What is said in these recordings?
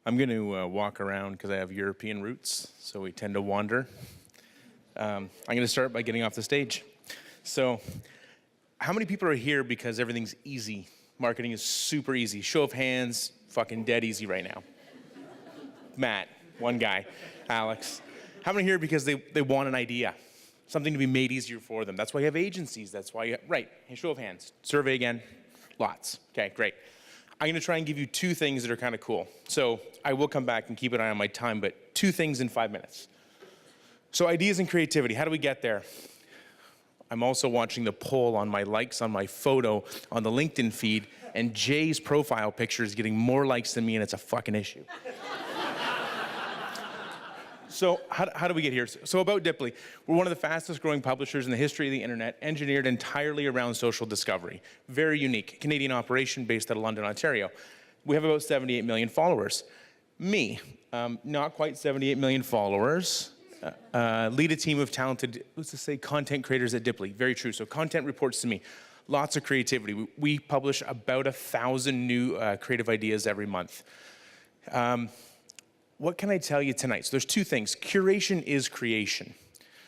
I'm going to walk around because I have European roots, so we tend to wander. I'm going to start by getting off the stage. So, how many people are here because everything's easy? Marketing is super easy. Show of hands, fucking dead easy right now. Matt, one guy. Alex. How many here because they want an idea? Something to be made easier for them. That's why you have agencies. That's why you, right. Hey, show of hands. Survey again. Lots. Okay, great. I'm going to try and give you two things that are kind of cool. So I will come back and keep an eye on my time, but two things in 5 minutes. So ideas and creativity, how do we get there? I'm also watching the poll on my likes on my photo on the LinkedIn feed, and Jay's profile picture is getting more likes than me, and it's a fucking issue. So how do we get here? So about Dipley, we're one of the fastest growing publishers in the history of the internet, engineered entirely around social discovery. Very unique. Canadian operation based out of London, Ontario. We have about 78 million followers. Me, not quite 78 million followers. Lead a team of talented, let's just say, content creators at Dipley. Very true. So content reports to me. Lots of creativity. We publish about 1,000 new creative ideas every month. What can I tell you tonight? So there's two things. Curation is creation.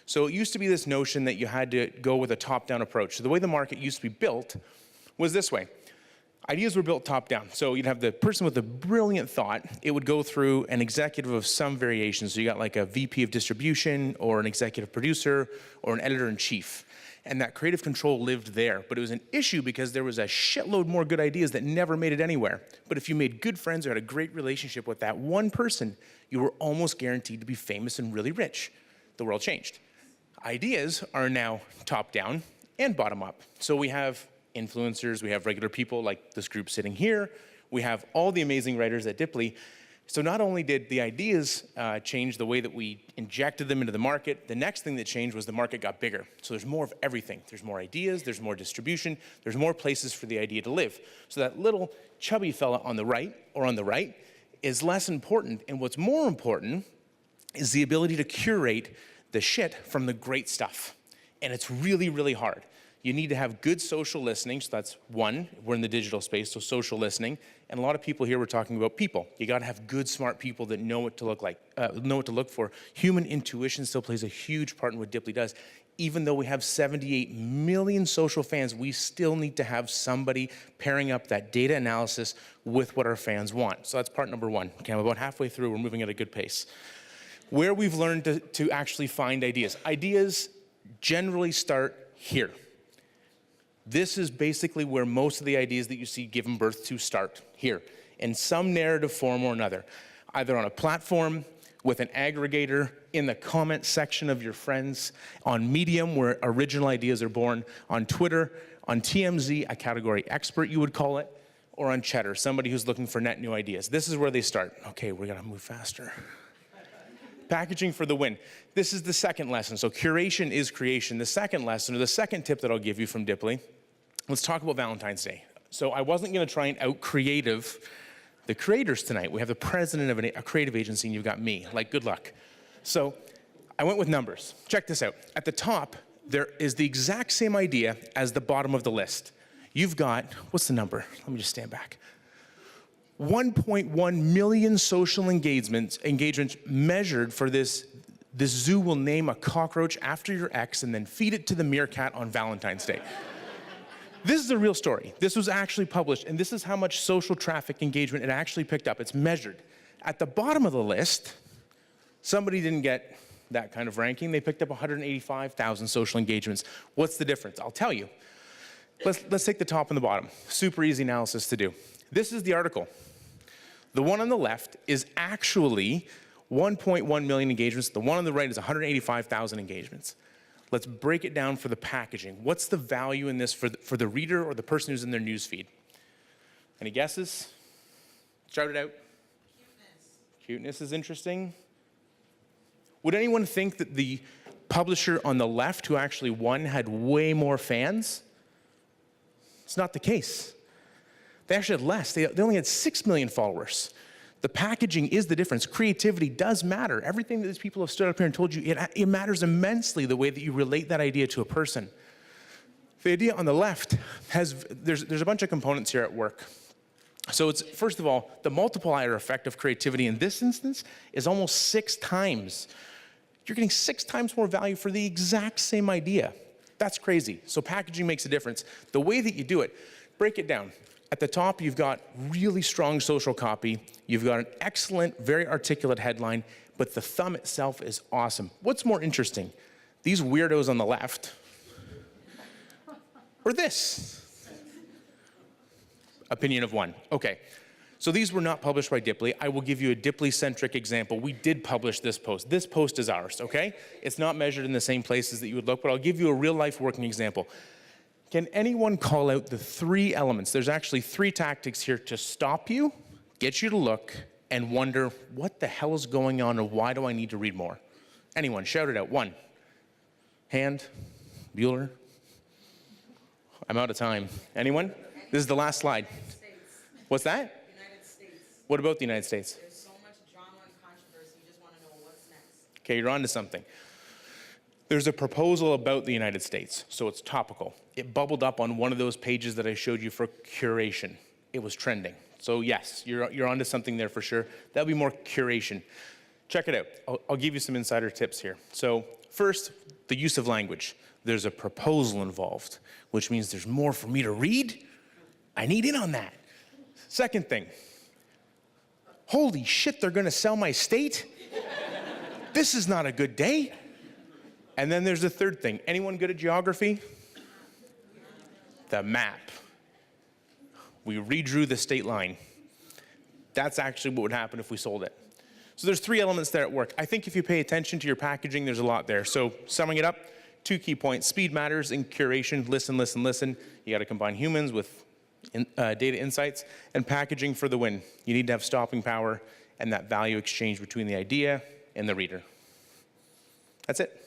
So it used to be this notion that you had to go with a top-down approach. So the way the market used to be built was this way. Ideas were built top-down. So you'd have the person with the brilliant thought. It would go through an executive of some variation. So you got like a VP of distribution or an executive producer or an editor-in-chief. And that creative control lived there. But it was an issue because there was a shitload more good ideas that never made it anywhere. But if you made good friends or had a great relationship with that one person, you were almost guaranteed to be famous and really rich. The world changed. Ideas are now top-down and bottom-up. So we have influencers, we have regular people like this group sitting here, we have all the amazing writers at Dipley. So not only did the ideas change the way that we injected them into the market, the next thing that changed was the market got bigger. So there's more of everything. There's more ideas, there's more distribution, there's more places for the idea to live. So that little chubby fella on the right is less important, and what's more important is the ability to curate the shit from the great stuff. And it's really, really hard. You need to have good social listening, so that's one. We're in the digital space, so social listening. And a lot of people here were talking about people. You got to have good, smart people that know what to look for. Human intuition still plays a huge part in what Dipley does. Even though we have 78 million social fans, we still need to have somebody pairing up that data analysis with what our fans want. So that's part number one. Okay, I'm about halfway through. We're moving at a good pace. Where we've learned to actually find ideas. Ideas generally start here. This is basically where most of the ideas that you see given birth to start, here, in some narrative form or another, either on a platform, with an aggregator, in the comment section of your friends, on Medium, where original ideas are born, on Twitter, on TMZ, a category expert you would call it, or on Cheddar, somebody who's looking for net new ideas. This is where they start. Okay, we gotta move faster. Packaging for the win. This is the second lesson. So curation is creation. The second lesson, or the second tip that I'll give you from Dipley, let's talk about Valentine's Day. So I wasn't gonna try and out-creative the creators tonight. We have the president of a creative agency, and you've got me. Like, good luck. So I went with numbers. Check this out. At the top, there is the exact same idea as the bottom of the list. You've got, what's the number? Let me just stand back. 1.1 million social engagements measured for this zoo will name a cockroach after your ex and then feed it to the meerkat on Valentine's Day. This is a real story. This was actually published, and this is how much social traffic engagement it actually picked up. It's measured. At the bottom of the list, somebody didn't get that kind of ranking. They picked up 185,000 social engagements. What's the difference? I'll tell you. Let's take the top and the bottom. Super easy analysis to do. This is the article. The one on the left is actually 1.1 million engagements. The one on the right is 185,000 engagements. Let's break it down for the packaging. What's the value in this for the reader or the person who's in their newsfeed? Any guesses? Shout it out. Cuteness. Cuteness is interesting. Would anyone think that the publisher on the left who actually won had way more fans? It's not the case. They actually had less. They only had 6 million followers. The packaging is the difference. Creativity does matter. Everything that these people have stood up here and told you, it matters immensely the way that you relate that idea to a person. The idea on the left there's a bunch of components here at work. So it's, first of all, the multiplier effect of creativity in this instance is almost 6 times. You're getting 6 times more value for the exact same idea. That's crazy. So packaging makes a difference. The way that you do it, break it down. At the top, you've got really strong social copy. You've got an excellent, very articulate headline, but the thumb itself is awesome. What's more interesting? These weirdos on the left, or this? Opinion of one. Okay. So these were not published by Dipley. I will give you a Dipley-centric example. We did publish this post. This post is ours, okay? It's not measured in the same places that you would look, but I'll give you a real-life working example. Can anyone call out the 3 elements? There's actually 3 tactics here to stop you, get you to look, and wonder, what the hell is going on, or why do I need to read more? Anyone, shout it out. 1. Hand. Bueller. I'm out of time. Anyone? This is the last slide. What's that? United States. What about the United States? There's so much drama and controversy. You just want to know what's next. Okay, you're on to something. There's a proposal about the United States, so it's topical. It bubbled up on one of those pages that I showed you for curation. It was trending. So yes, you're onto something there for sure. That'll be more curation. Check it out. I'll give you some insider tips here. So first, the use of language. There's a proposal involved, which means there's more for me to read. I need in on that. Second thing, holy shit, they're gonna sell my state? This is not a good day. And then there's the third thing. Anyone good at geography? The map. We redrew the state line. That's actually what would happen if we sold it. So there's 3 elements there at work. I think if you pay attention to your packaging, there's a lot there. So summing it up, 2 key points. Speed matters in curation. Listen, listen, listen. You gotta combine humans with data insights, and packaging for the win. You need to have stopping power and that value exchange between the idea and the reader. That's it.